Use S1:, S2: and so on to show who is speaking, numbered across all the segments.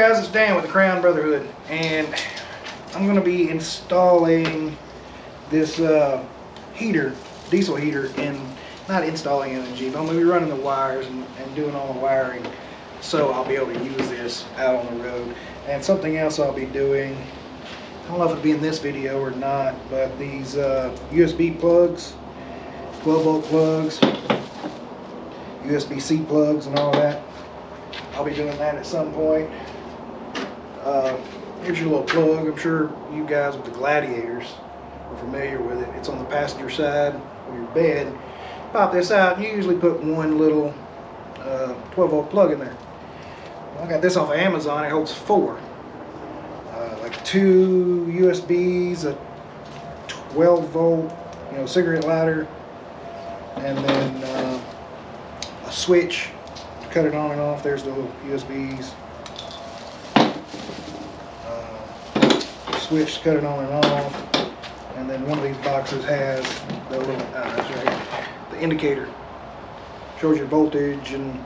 S1: guys, it's Dan with the Crayon Brotherhood, and I'm going to be installing this heater, diesel heater, and not installing it in the Jeep. I'm going to be running the wires and doing all the wiring, so I'll be able to use this out on the road. And something else I'll be doing, I don't know if it'll be in this video or not, but these USB plugs, 12 volt plugs, USB-C plugs and all that. I'll be doing that at some point. Here's your little plug. I'm sure you guys with the Gladiators are familiar with it. It's on the passenger side of your bed. Pop this out, and you usually put one little 12 volt plug in there. Well, I got this off of Amazon. It holds 4. Like 2 USBs, a 12 volt, cigarette lighter, and then a switch to cut it on and off. There's the little USBs. Switch to cut it on and off. And then one of these boxes has the little, that's right, the indicator. Shows your voltage and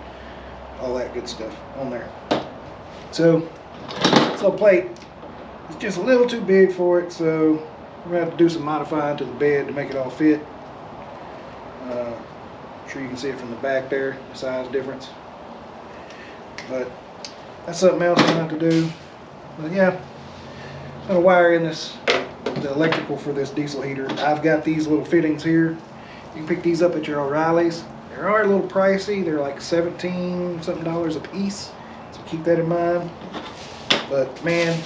S1: all that good stuff on there. So, this little plate is just a little too big for it, so we're going to have to do some modifying to the bed to make it all fit. I'm sure you can see it from the back there, the size difference. But that's something else I'm going to have to do. But yeah, I'm going to wire in the electrical for this diesel heater. I've got these little fittings here. You can pick these up at your O'Reilly's. They are a little pricey. They're like $17 something a piece, so keep that in mind. But man,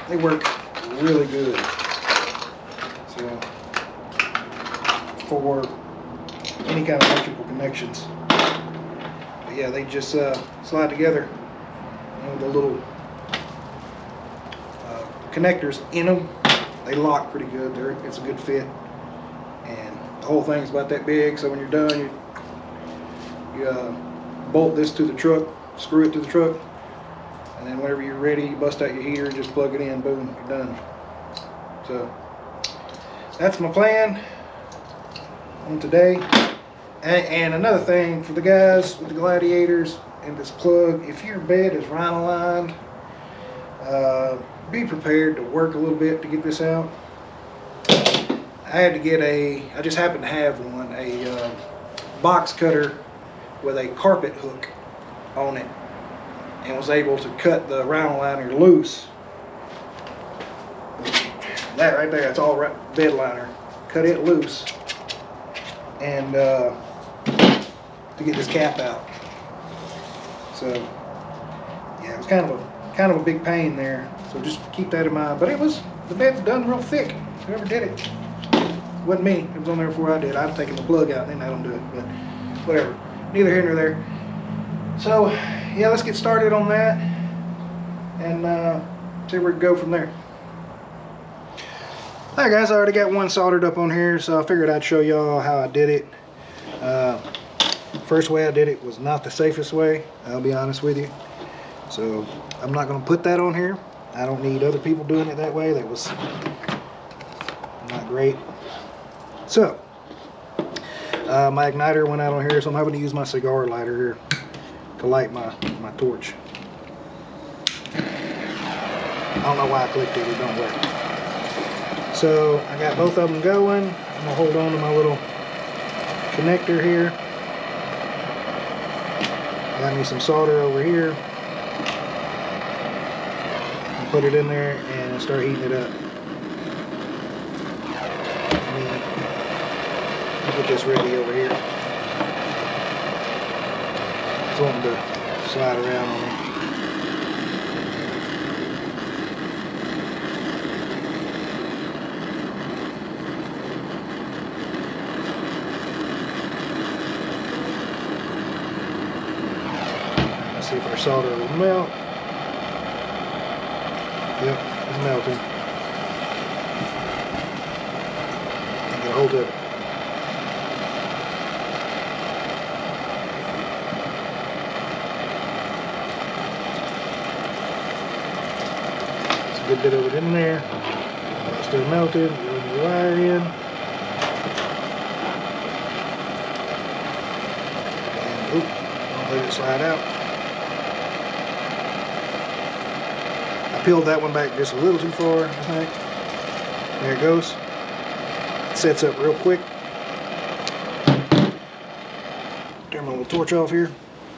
S1: they work really good. So for any kind of electrical connections. But yeah, they just slide together with the little connectors in them. They lock pretty good. It's a good fit, and the whole thing's about that big. So when you're done, you bolt this to the truck, screw it to the truck, and then whenever you're ready, you bust out your heater, just plug it in, boom, you're done. So that's my plan on today. And another thing for the guys with the Gladiators and this plug, if your bed is rhino lined, be prepared to work a little bit to get this out. I had to get I just happened to have one, a box cutter with a carpet hook on it, and was able to cut the rhino liner loose. That right there, that's all bed liner. Cut it loose, and to get this cap out. So yeah, it was kind of a big pain there. So just keep that in mind. But the bed's done real thick. Whoever did it wasn't me. It was on there before I did. I've taken the plug out and then I don't do it. But whatever. Neither here nor there. So yeah, let's get started on that and see where we go from there. Alright guys, I already got one soldered up on here, so I figured I'd show y'all how I did it. First way I did it was not the safest way, I'll be honest with you. So I'm not going to put that on here. I don't need other people doing it that way. That was not great. So my igniter went out on here, so I'm having to use my cigar lighter here to light my torch. I don't know why I clicked it don't work. So I got both of them going. I'm going to hold on to my little connector here. Got me some solder over here. Put it in there and start heating it up. Let me get this ready over here. Just wanting to slide around on it. Let's see if our solder will melt. Yep, it's melting. I'm gonna hold it. It's a good bit of it in there. It's still melted. Run the wire in. And, Let it slide out. I peeled that one back just a little too far, I think. There it goes. It sets up real quick. Turn my little torch off here.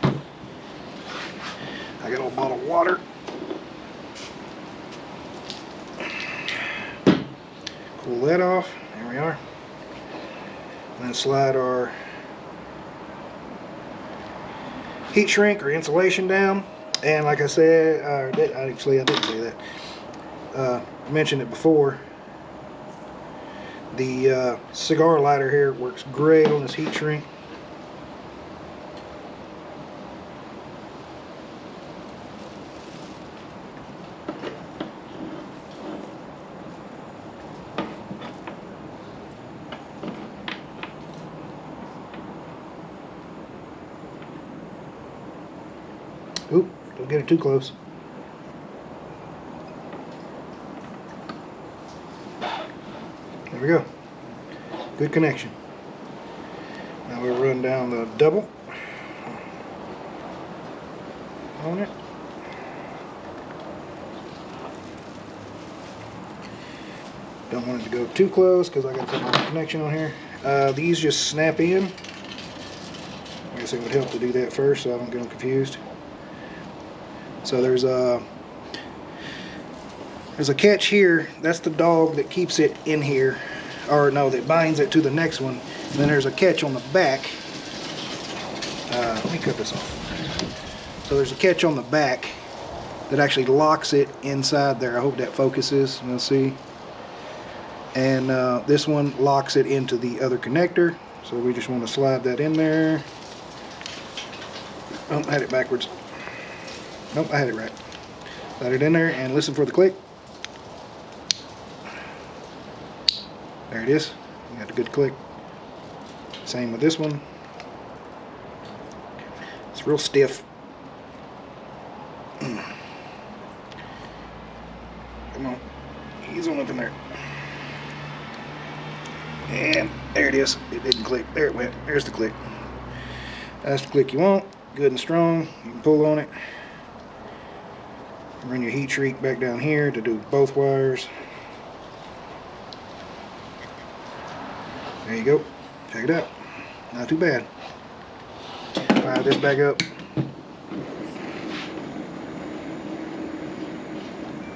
S1: I got a little bottle of water. Cool that off. There we are. And then slide our heat shrink or insulation down. And like I said, I didn't say that. I mentioned it before. The cigar lighter here works great on this heat shrink. Oop, don't get it too close. There we go. Good connection. Now we'll run down the double on it. Don't want it to go too close because I got to put my connection on here. These just snap in. I guess it would help to do that first so I don't get them confused. So there's a catch here. That's the dog that keeps it in here, or no, that binds it to the next one. And then there's a catch on the back. Let me cut this off. So there's a catch on the back that actually locks it inside there. I hope that focuses. We'll see. And this one locks it into the other connector. So we just want to slide that in there. Oh, I had it backwards. Nope, I had it right. Slide it in there and listen for the click. There it is. You got a good click. Same with this one. It's real stiff. Come on. Ease on up in there. And there it is. It didn't click. There it went. There's the click. That's the click you want. Good and strong. You can pull on it. Run your heat shrink back down here to do both wires. There you go. Check it out. Not too bad. Fire this back up.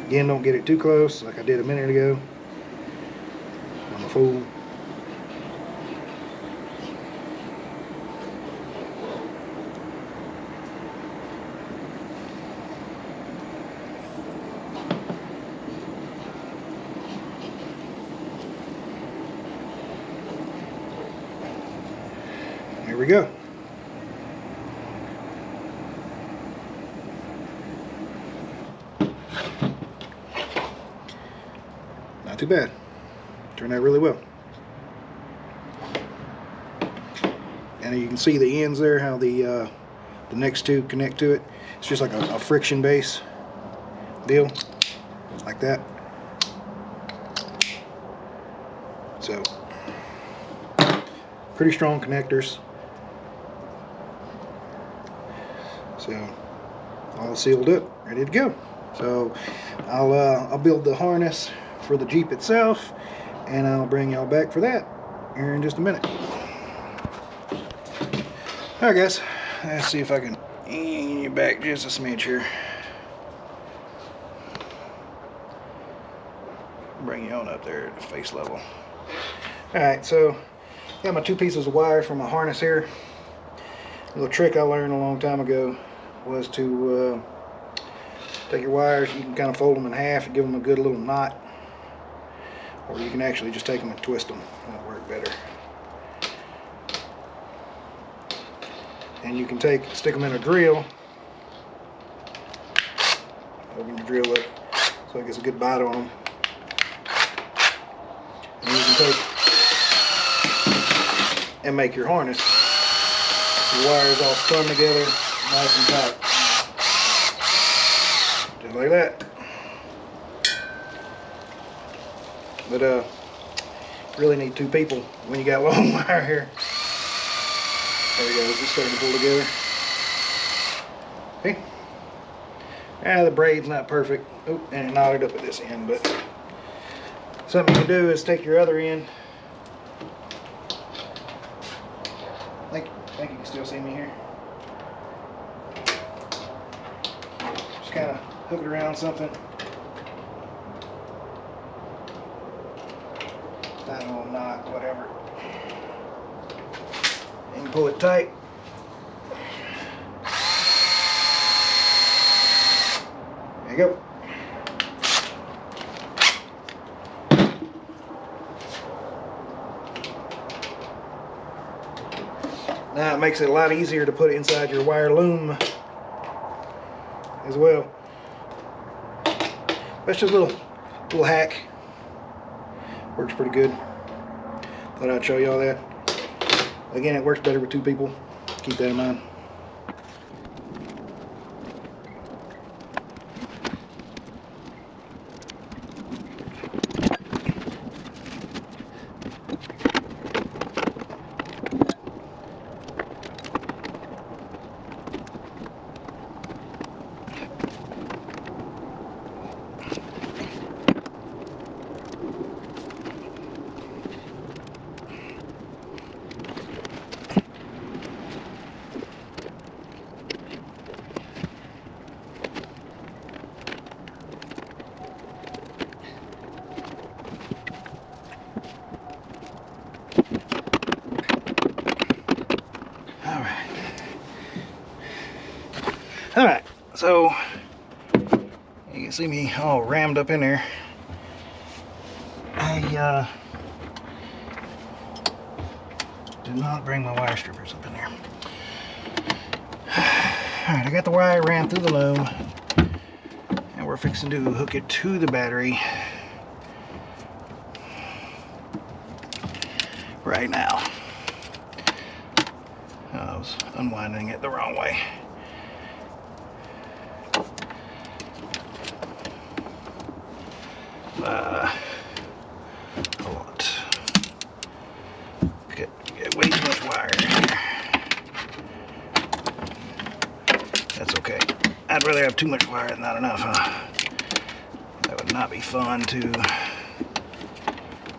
S1: Again, don't get it too close like I did a minute ago. I'm a fool. Here we go. Not too bad. Turned out really well. And you can see the ends there, how the next two connect to it. It's just like a friction base deal, like that. So, pretty strong connectors. So, all sealed up, ready to go. So, I'll build the harness for the Jeep itself, and I'll bring y'all back for that here in just a minute. Alright guys, let's see if I can ease you back just a smidge here. Bring you on up there at the face level. Alright, so got my two pieces of wire from my harness here. A little trick I learned a long time ago was to take your wires, you can kind of fold them in half and give them a good little knot, or you can actually just take them and twist them. That'll work better. And you can stick them in a drill. Open your drill up so it gets a good bite on them. And you can take and make your harness. The wires all strung together, nice and tight. Just like that. But really need two people when you got long wire here. There we go, it's starting to pull together. Okay. The braid's not perfect. Oh, and it knotted up at this end, but something you can do is take your other end. I think you can still see me here. Just kind of hook it around something. That little knot, whatever. And pull it tight. There you go. Now it makes it a lot easier to put it inside your wire loom as well. That's just a little hack. Works pretty good. Thought I'd show y'all that. Again, it works better with 2 people. Keep that in mind. Alright, so you can see me all rammed up in there. I did not bring my wire strippers up in there. Alright, I got the wire ran through the loom, and we're fixing to hook it to the battery right now. I was unwinding it the wrong way. A lot. Get way too much wire in here. That's okay. I'd rather have too much wire than not enough, huh? That would not be fun to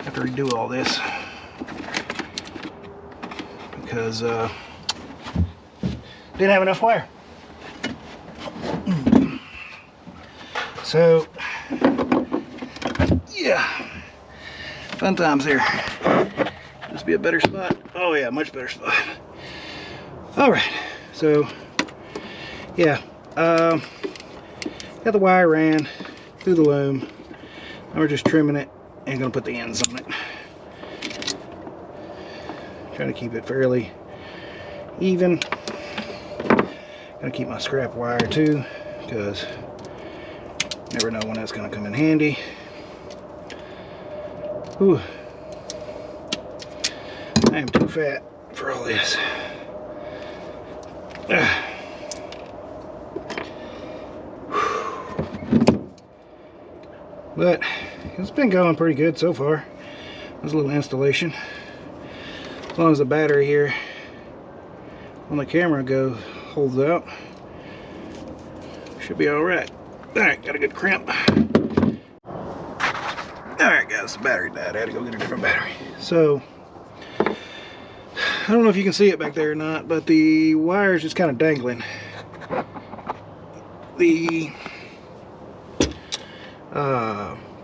S1: have to redo all this. Because didn't have enough wire. So yeah, fun times here. This be a better spot. Oh yeah, much better spot. All right, so yeah, got the wire ran through the loom. Now we're just trimming it and gonna put the ends on it. Trying to keep it fairly even. Gonna keep my scrap wire too, because never know when that's gonna come in handy. Ooh. I am too fat for all this. But it's been going pretty good so far. There's a little installation. As long as the battery here on the camera holds out, should be alright. Alright, got a good crimp. Alright guys, the battery died. I had to go get a different battery. So, I don't know if you can see it back there or not, but the wire is just kind of dangling. The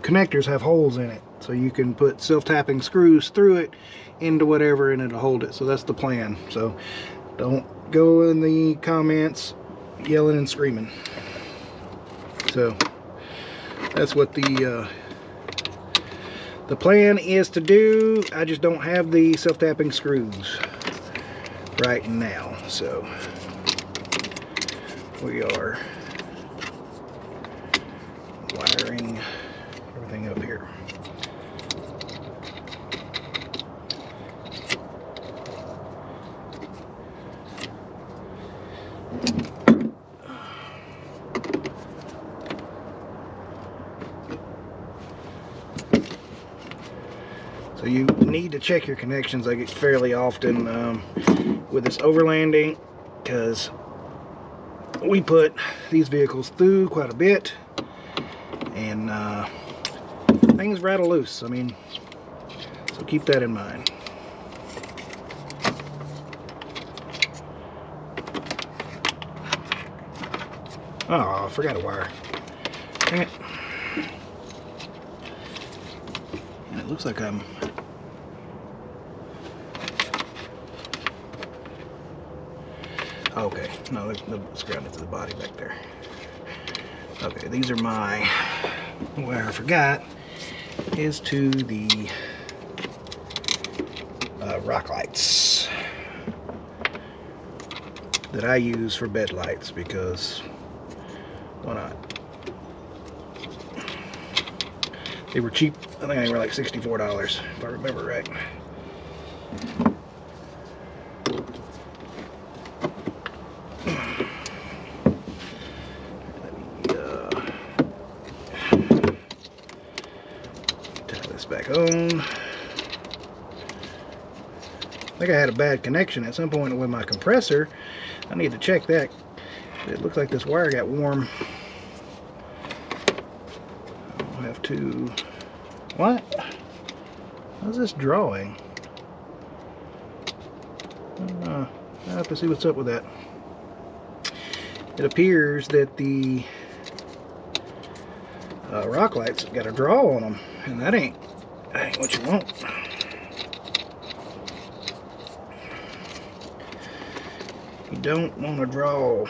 S1: connectors have holes in it, so you can put self-tapping screws through it into whatever and it'll hold it. So that's the plan. So don't go in the comments yelling and screaming. So that's what the plan is to do. I just don't have the self-tapping screws right now, so we are wiring everything up here. So you need to check your connections like fairly often with this overlanding, because we put these vehicles through quite a bit, and things rattle loose. I mean, so keep that in mind. Oh, I forgot a wire. Dang it. And it looks like I'm... Okay, no, let's ground it to the body back there. Okay, these are my... Where I forgot is to the rock lights that I use for bed lights, because why not? They were cheap. I think they were like $64 if I remember right. Tie this back on. I think I had a bad connection at some point with my compressor. I need to check that. It looks like this wire got warm. I'll have to... What? How's this drawing? I have to see what's up with that. It appears that the rock lights got a draw on them, and that ain't what you want. You don't want to draw.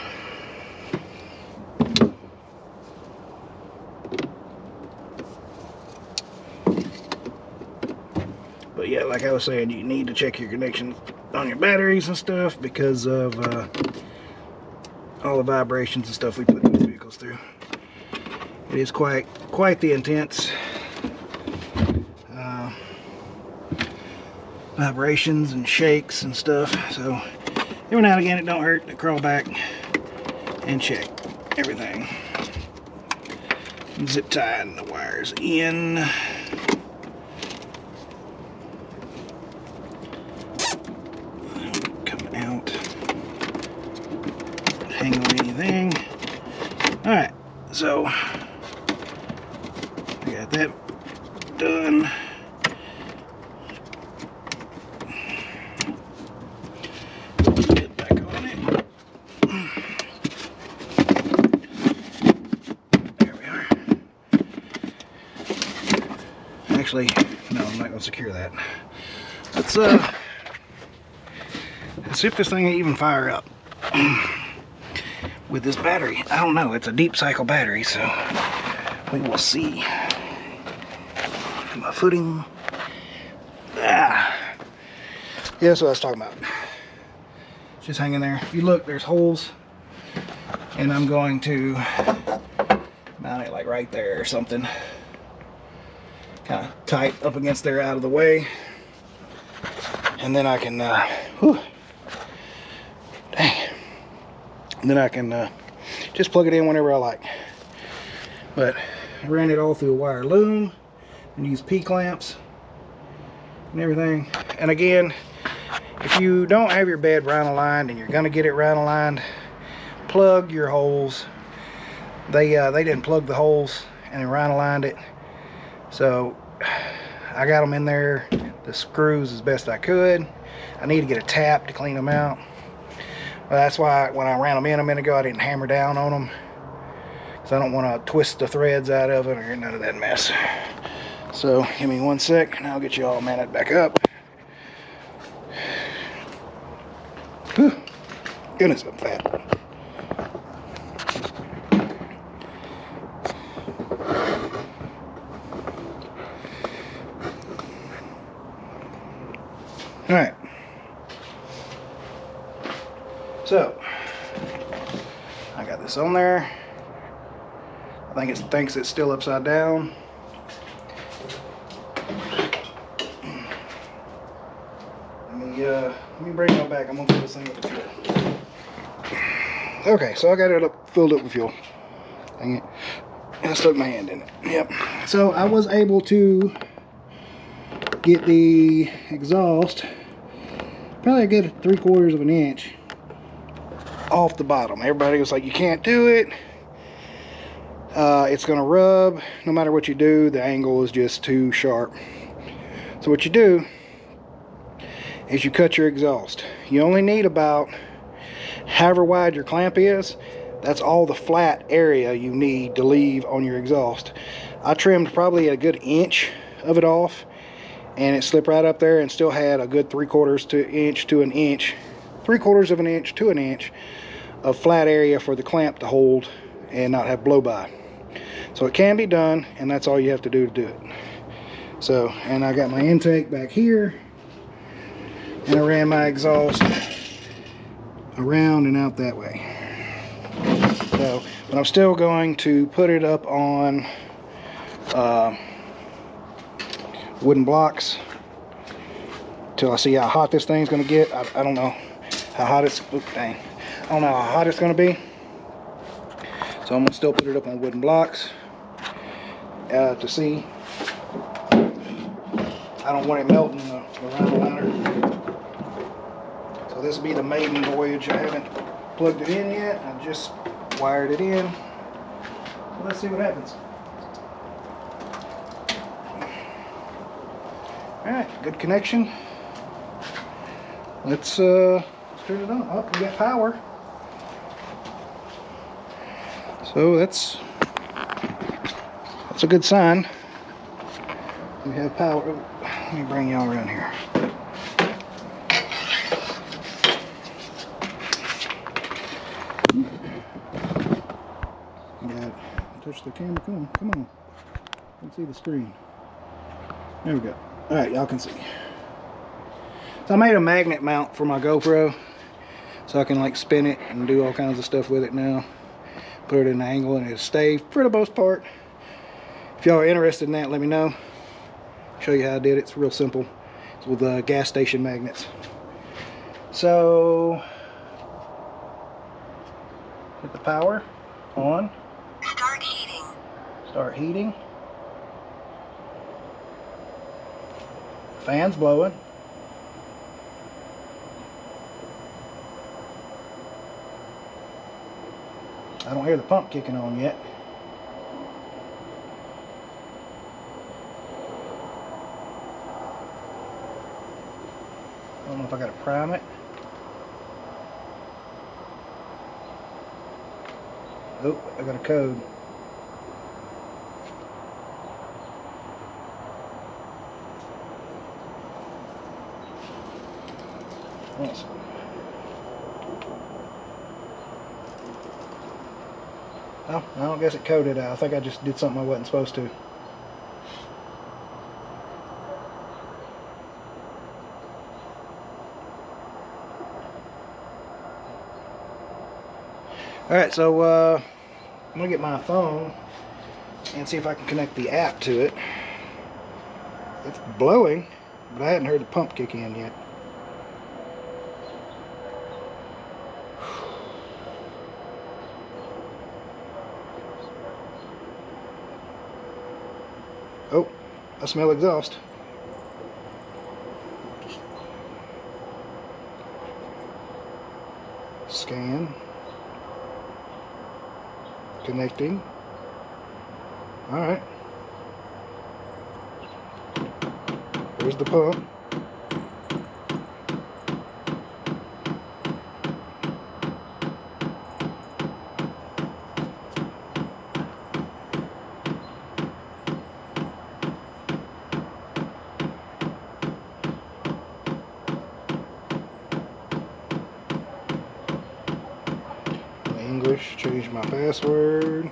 S1: But yeah, like I was saying, you need to check your connections on your batteries and stuff because of all the vibrations and stuff we put these vehicles through. It is quite the intense vibrations and shakes and stuff. So every now and again, it don't hurt to crawl back and check everything. Zip tying the wires in. Coming out. Hang on anything. Alright, so I got that done. Get back on it. There we are. Actually, no, I'm not going to secure that. Let's see if this thing will even fire up with this battery. I don't know. It's a deep cycle battery, so we will see. My footing. Yeah, that's what I was talking about. Just hanging there. If you look, there's holes, and I'm going to mount it like right there or something. Kind of tight up against there, out of the way, and then I can dang. And then I can just plug it in whenever I like. But I ran it all through a wire loom and used P-clamps and everything. And again, if you don't have your bed round aligned and you're gonna get it round aligned, plug your holes. They didn't plug the holes and then round aligned it. So I got them in there, the screws as best I could. I need to get a tap to clean them out. Well, that's why when I ran them in a minute ago, I didn't hammer down on them, because I don't want to twist the threads out of it or none of that mess. So give me 1 sec and I'll get you all mounted back up. Whew. Goodness, I'm fat. All right. So, I got this on there. I think it thinks it's still upside down. Let me bring it back. I'm gonna fill this thing up with fuel. Okay, so I got it filled up with fuel. Dang it. I stuck my hand in it. Yep. So I was able to get the exhaust probably a good 3/4 of an inch off the bottom. Everybody was like, you can't do it. It's gonna rub. No matter what you do, the angle is just too sharp. So what you do is you cut your exhaust. You only need about however wide your clamp is. That's all the flat area you need to leave on your exhaust. I trimmed probably a good inch of it off, and it slipped right up there and still had a good 3/4 inch to an inch, 3/4 of an inch to an inch of flat area for the clamp to hold and not have blow by. So it can be done, and that's all you have to do to do it. So, and I got my intake back here, and I ran my exhaust around and out that way. So, but I'm still going to put it up on wooden blocks till I see how hot this thing's gonna get. I don't know how hot it's, I don't know how hot it's gonna be. So I'm gonna still put it up on wooden blocks to see. I don't want it melting around the liner. So this will be the maiden voyage. I haven't plugged it in yet. I just wired it in. Let's see what happens. Alright, good connection. Let's turn it on. Oh, we got power. So that's a good sign. We have power. Let me bring y'all around here. Touch the camera. Come on. You can see the screen. There we go. Alright, y'all can see. So I made a magnet mount for my GoPro, so I can like spin it and do all kinds of stuff with it now. Put it in an angle and it'll stay for the most part. If y'all are interested in that, let me know. Show you how I did it. It's real simple. It's with gas station magnets. So hit the power on.
S2: Start heating.
S1: Start heating. Fan's blowing. I don't hear the pump kicking on yet. I don't know if I gotta prime it. Oh, I got a code. Yes. Oh, I don't guess it coded out. I think I just did something I wasn't supposed to. Alright, so I'm going to get my phone and see if I can connect the app to it. It's blowing, but I hadn't heard the pump kick in yet. Oh, I smell exhaust. Scan. Connecting. Alright. There's the pump. English, change my password.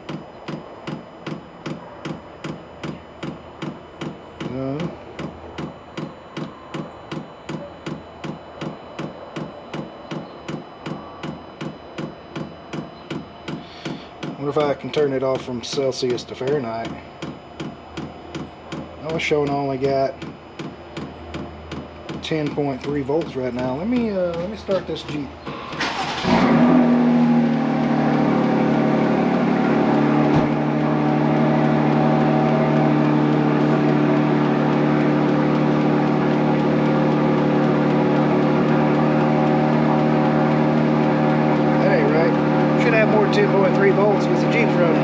S1: No. What if I can turn it off from Celsius to Fahrenheit? I was showing I only got 10.3 volts right now. Let me start this Jeep. 10.3 volts because the Jeep's running.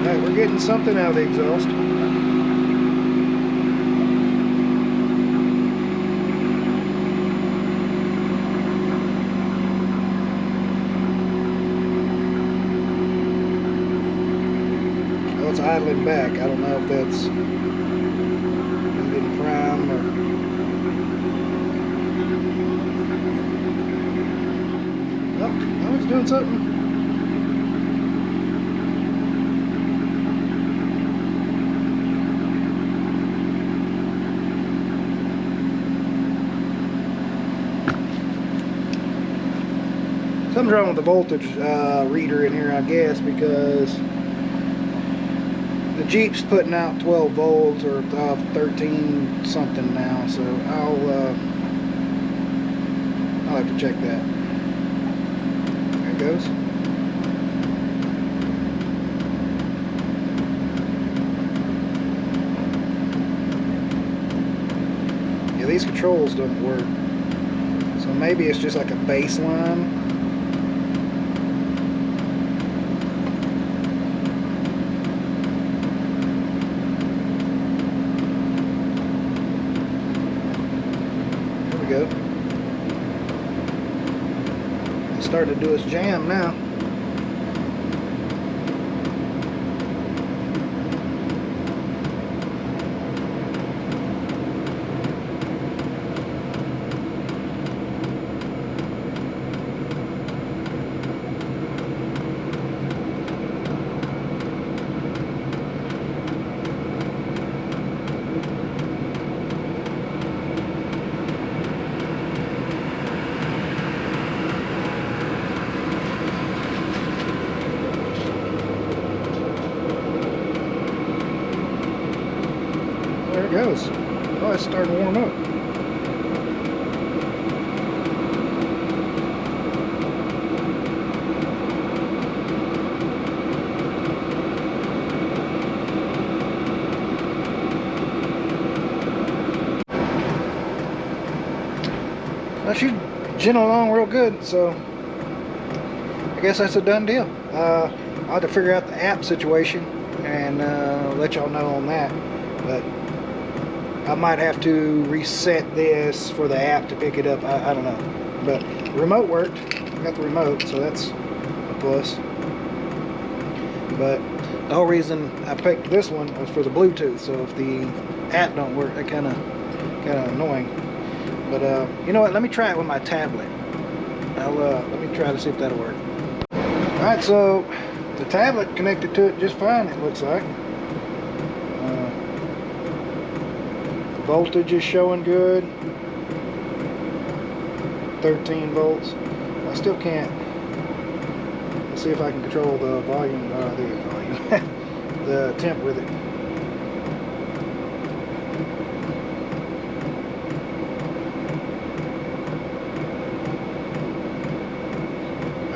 S1: Alright, we're getting something out of the exhaust. It's idling back. I don't know if that's in prime or oh, it's doing something. Something's wrong with the voltage reader in here, I guess, because the Jeep's putting out 12 volts or 13 something now, so I'll have to check that. There it goes. Yeah, these controls don't work, so maybe it's just like a baseline. Go. It's starting to do its jam now. There it goes. Oh, it's starting to warm up. Well, she's ginning along real good, so I guess that's a done deal. I'll have to figure out the app situation and let y'all know on that. But I might have to reset this for the app to pick it up. I don't know. But the remote worked. I got the remote, so that's a plus. But the whole reason I picked this one was for the Bluetooth. So if the app don't work, that kind of annoying. But you know what? Let me try it with my tablet. Let me try to see if that'll work. All right, so the tablet connected to it just fine. It looks like. Voltage is showing good, 13 volts. I still can't. Let's see if I can control the volume, the temp with it.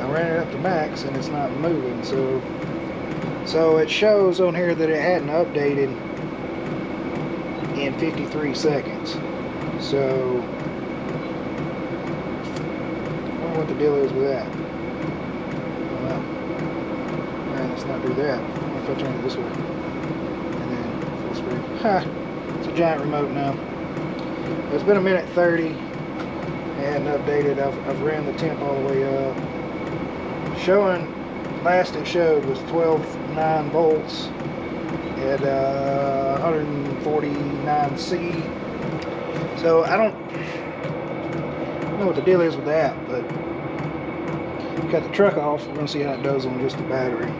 S1: I ran it up to max and it's not moving, so it shows on here that it hadn't updated in 53 seconds. So I wonder what the deal is with that. Alright, let's not do that. I wonder if I turn it this way. And then full screen. Ha! It's a giant remote now. It's been 1:30. And updated. I've ran the temp all the way up. Showing, last it showed was 12.9 volts at 149 C. So I don't know what the deal is with that, but got the truck off. We're gonna see how it does on just the battery.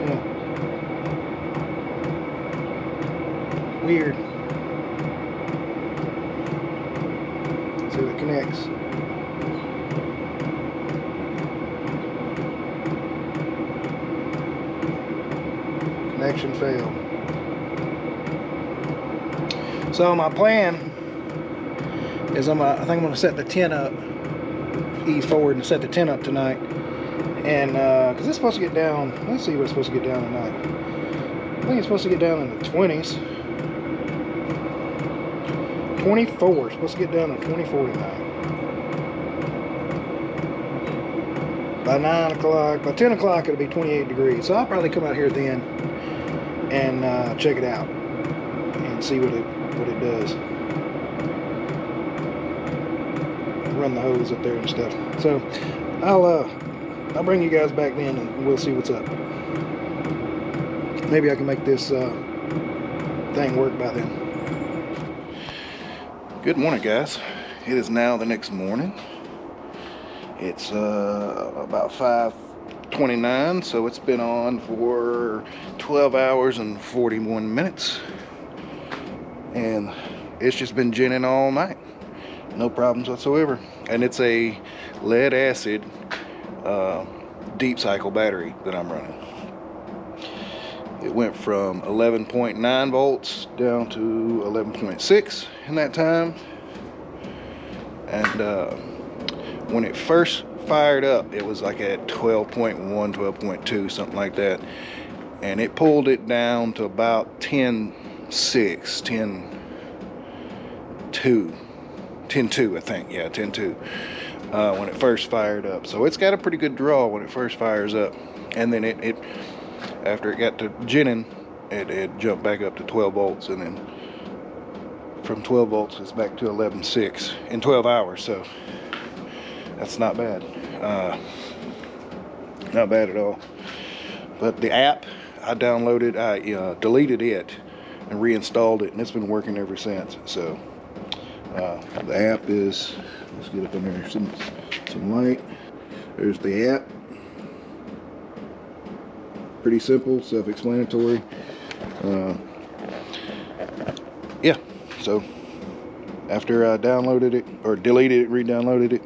S1: Yeah. Weird. Let's see if it connects. Connection failed. So my plan is I think I'm gonna set the tent up, ease forward and set the tent up tonight. And because it's supposed to get down, let's see what it's supposed to get down tonight. I think it's supposed to get down in the 20s. 24, it's supposed to get down to 24 tonight. By 9 o'clock, by 10 o'clock it'll be 28 degrees. So I'll probably come out here then and check it out and see what it does. Run the hose up there and stuff. So I'll bring you guys back then and we'll see what's up. Maybe I can make this thing work by then. Good morning, guys. It is now the next morning. It's about 5:29, so it's been on for 12 hours and 41 minutes. And it's just been ginning all night. No problems whatsoever. And it's a lead acid deep cycle battery that I'm running. It went from 11.9 volts down to 11.6 in that time. And when it first fired up, it was like at 12.1, 12.2, something like that. And it pulled it down to about 10.6, 10.2, I think. Yeah, 10.2 when it first fired up. So it's got a pretty good draw when it first fires up. And then it after it got to ginning, it jumped back up to 12 volts. And then from 12 volts, it's back to 11.6 in 12 hours. So that's not bad. Not bad at all. But the app, I downloaded, I deleted it and reinstalled it, and it's been working ever since. So the app is, let's get up in there, some light. There's the app. Pretty simple, self-explanatory. Yeah, so after I downloaded it, or deleted it, re-downloaded it,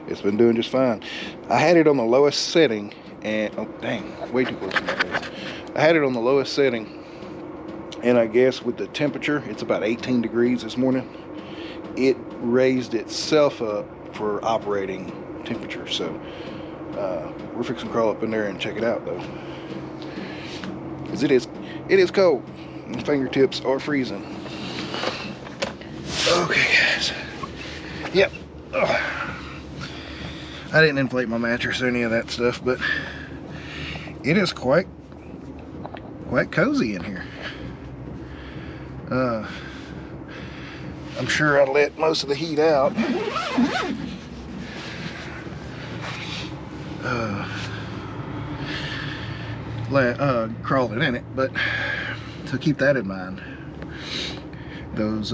S1: it's been doing just fine. I had it on the lowest setting, and oh dang, way too close to my face. I had it on the lowest setting, and I guess with the temperature, it's about 18 degrees this morning. It raised itself up for operating temperature. So we're fixing to crawl up in there and check it out though, because it is cold. My fingertips are freezing. Okay, guys. Yep. Ugh. I didn't inflate my mattress or any of that stuff, but it is quite cozy in here. I'm sure I let most of the heat out. Crawling in it, but so keep that in mind. Those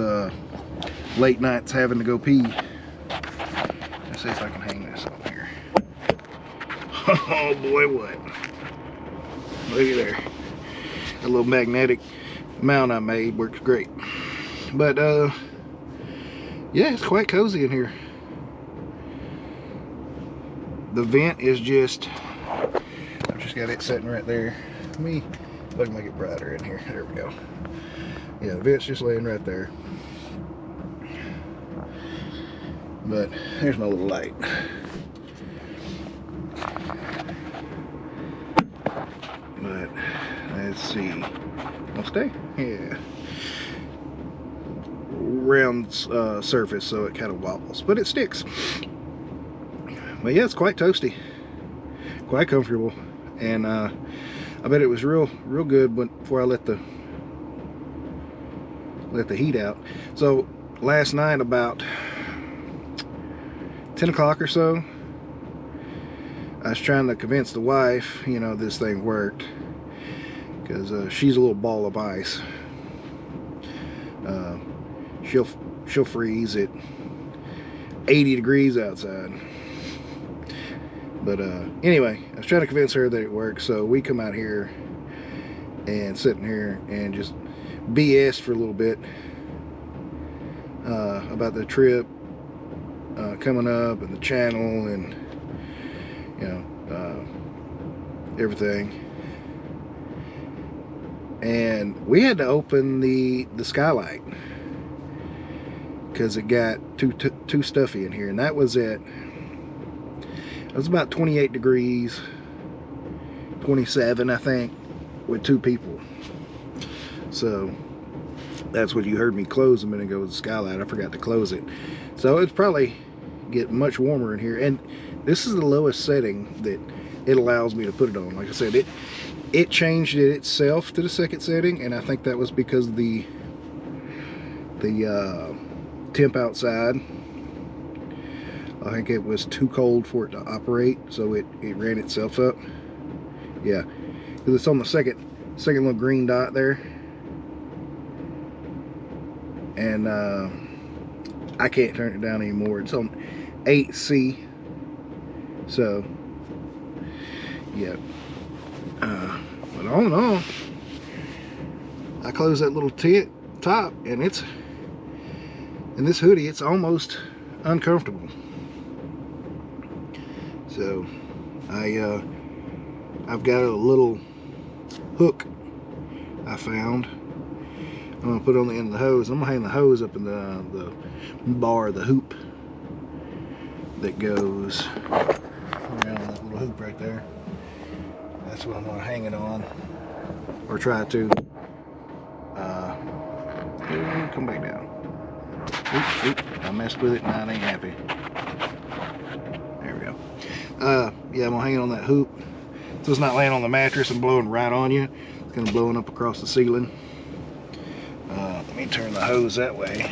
S1: late nights having to go pee. Let's see if I can hang this up here. Oh boy, what? Look at there. A little magnetic mount I made works great. But yeah, it's quite cozy in here. The vent is just, I've just got it sitting right there. Let me, if I can make it brighter in here. There we go. Yeah, the vent's just laying right there. But here's my little light. But let's see. I'll stay. Yeah. Round surface, so it kind of wobbles, but it sticks. But yeah, it's quite toasty, quite comfortable, and I bet it was real good before I let the heat out. So last night about 10 o'clock or so, I was trying to convince the wife, you know, this thing worked, because she's a little ball of ice. She'll freeze at 80 degrees outside. But anyway, I was trying to convince her that it works. So we come out here and sitting here and just BS for a little bit about the trip coming up and the channel and, you know, everything. and we had to open the skylight because it got too stuffy in here, and that was it. It was about 28 degrees, 27 I think, with 2 people. So that's what you heard me close a minute ago with the skylight. I forgot to close it. So it's probably get much warmer in here, and this is the lowest setting that it allows me to put it on. Like I said, it changed it itself to the second setting, and I think that was because the temp outside, I think it was too cold for it to operate, so it ran itself up. Yeah, because it's on the second little green dot there, and I can't turn it down anymore. It's on 8C, so yeah. But all in all, I close that little top, and it's in this hoodie, it's almost uncomfortable. So I've got a little hook I found. I'm gonna put it on the end of the hose. I'm gonna hang the hose up in the bar, the hoop that goes around that little hoop right there. That's what I'm gonna hang it on, or try to. Come back down. Oop, I messed with it and I ain't happy. There we go. Yeah, I'm gonna hang it on that hoop so it's not laying on the mattress and blowing right on you. It's gonna blowing up across the ceiling. Let me turn the hose that way.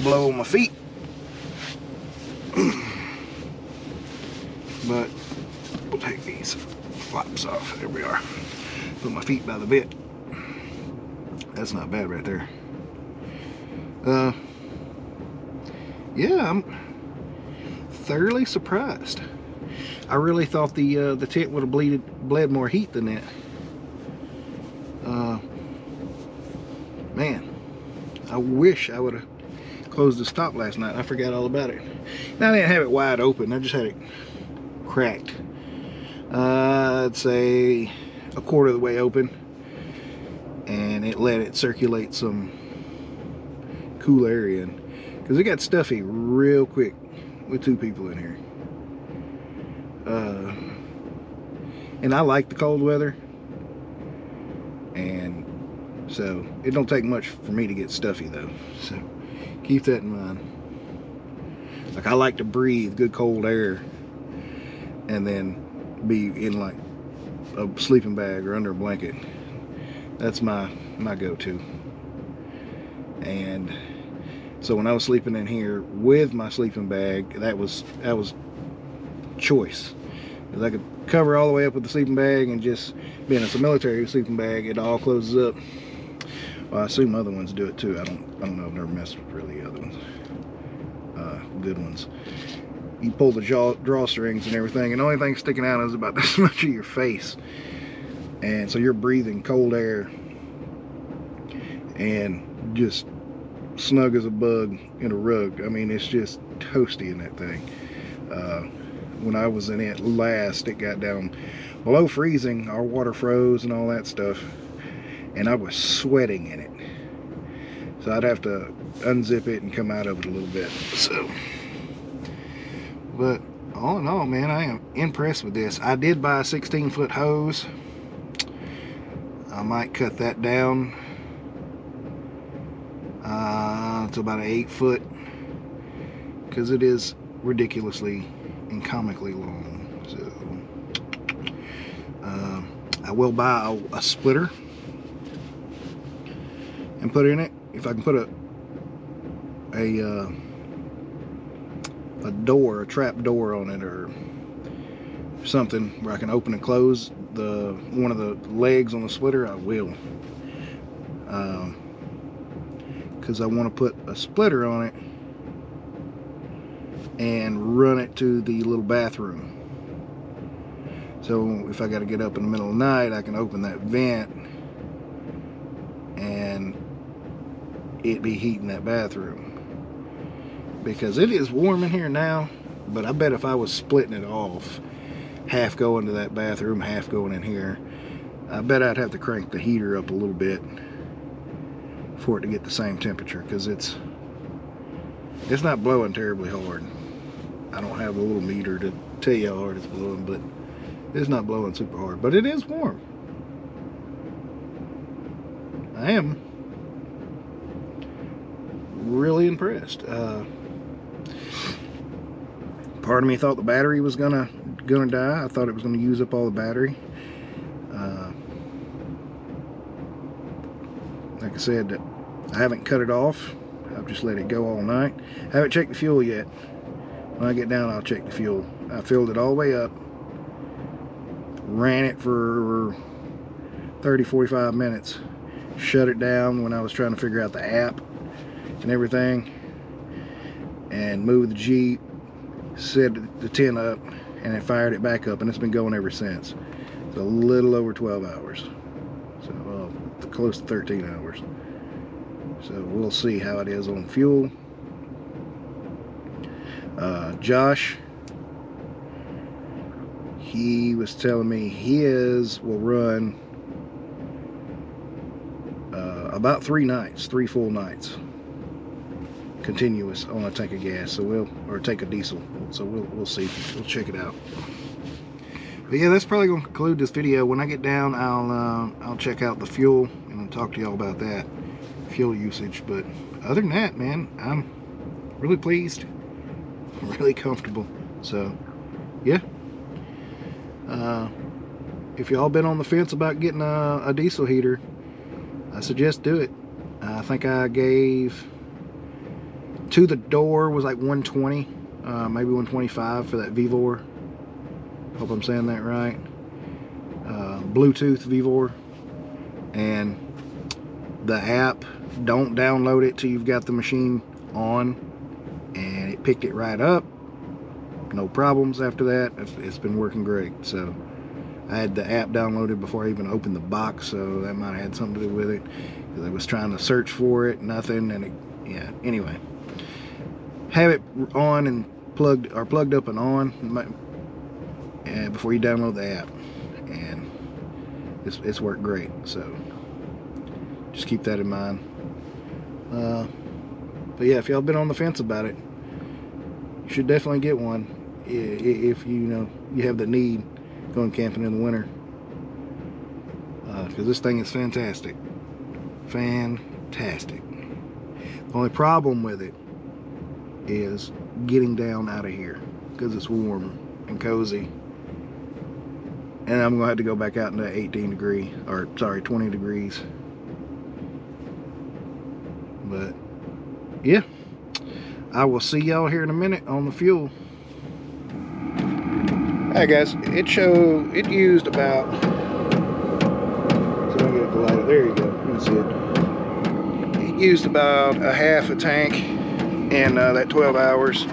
S1: Blow on my feet. But we'll take these flaps off. There we are. Put my feet by the bit. That's not bad right there. Yeah, I'm thoroughly surprised. I really thought the tent would have bled more heat than that. Man, I wish I would have closed the stop last night. I forgot all about it. Now, I didn't have it wide open. I just had it cracked. I'd say a quarter of the way open, and it let it circulate some cool air in, because it got stuffy real quick with 2 people in here. And I like the cold weather, and so it don't take much for me to get stuffy though, so keep that in mind. Like, I like to breathe good cold air and then be in like a sleeping bag or under a blanket. That's my go-to. And so when I was sleeping in here with my sleeping bag, that was choice, because I could cover all the way up with the sleeping bag, and just being it's a military sleeping bag, it all closes up. Well, I assume other ones do it too. I don't know. I've never messed with really other ones. Good ones. You pull the drawstrings and everything, and the only thing sticking out is about this much of your face, and so you're breathing cold air and just snug as a bug in a rug. I mean, it's just toasty in that thing. When I was in it last, it got down below freezing. Our water froze and all that stuff, and I was sweating in it, so I'd have to unzip it and come out of it a little bit. So, but all in all, man, I am impressed with this. I did buy a 16-foot hose. I might cut that down to about an 8-foot, because it is ridiculously and comically long. So I will buy a splitter and put in it. If I can put a trap door on it, or something where I can open and close one of the legs on the splitter, I will. Because I want to put a splitter on it and run it to the little bathroom. So if I got to get up in the middle of the night, I can open that vent and it be heating that bathroom. Because it is warm in here now, but I bet if I was splitting it off, half going to that bathroom, half going in here, I bet I'd have to crank the heater up a little bit for it to get the same temperature, because it's not blowing terribly hard. I don't have a little meter to tell you how hard it's blowing, but it's not blowing super hard, but it is warm. I am really impressed. Part of me thought the battery was gonna die. I thought it was gonna use up all the battery. Like I said, I haven't cut it off. I've just let it go all night. I haven't checked the fuel yet. When I get down, I'll check the fuel. I filled it all the way up, ran it for 30-45 minutes, shut it down when I was trying to figure out the app and everything, and moved the Jeep, set the tin up, and it fired it back up, and it's been going ever since. It's a little over 12 hours, so close to 13 hours. So we'll see how it is on fuel. Josh, he was telling me his will run about 3 full nights continuous on a tank of gas, so or tank of diesel, so we'll see. We'll check it out. But yeah, that's probably going to conclude this video. When I get down, I'll check out the fuel and I'll talk to y'all about that fuel usage. But other than that, man, I'm really pleased, really comfortable. So yeah, if y'all been on the fence about getting a diesel heater, I suggest do it. I think I gave to the door was like 120, maybe 125 for that Vevor. Hope I'm saying that right. Bluetooth Vevor. And the app, don't download it till you've got the machine on, and it picked it right up. No problems after that. It's been working great. So I had the app downloaded before I even opened the box, so that might have had something to do with it, because I was trying to search for it, nothing, and yeah, anyway. Have it on and plugged up and on before you download the app, and it's worked great. So just keep that in mind. But yeah, if y'all been on the fence about it, you should definitely get one if you have the need going camping in the winter, because this thing is fantastic. The only problem with it is getting down out of here, because it's warm and cozy, and I'm gonna have to go back out into 20 degrees. But yeah, I will see y'all here in a minute on the fuel. Alright guys, it used about, so I'm gonna get the light. There you go, you can see it. It used about a half a tank in that 12 hours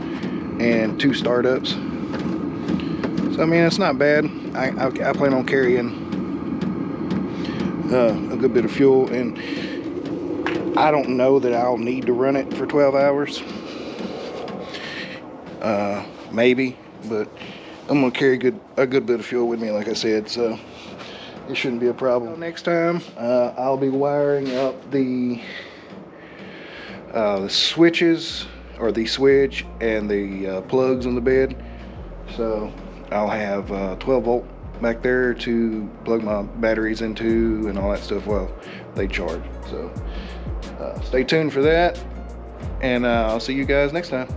S1: and 2 startups. So I mean, it's not bad. I plan on carrying a good bit of fuel, and I don't know that I'll need to run it for 12 hours. Maybe, but I'm gonna carry a good bit of fuel with me, like I said, so it shouldn't be a problem. Next time, I'll be wiring up the switches, or the switch and the plugs on the bed. So I'll have 12 volt back there to plug my batteries into and all that stuff while they charge. So stay tuned for that, and I'll see you guys next time.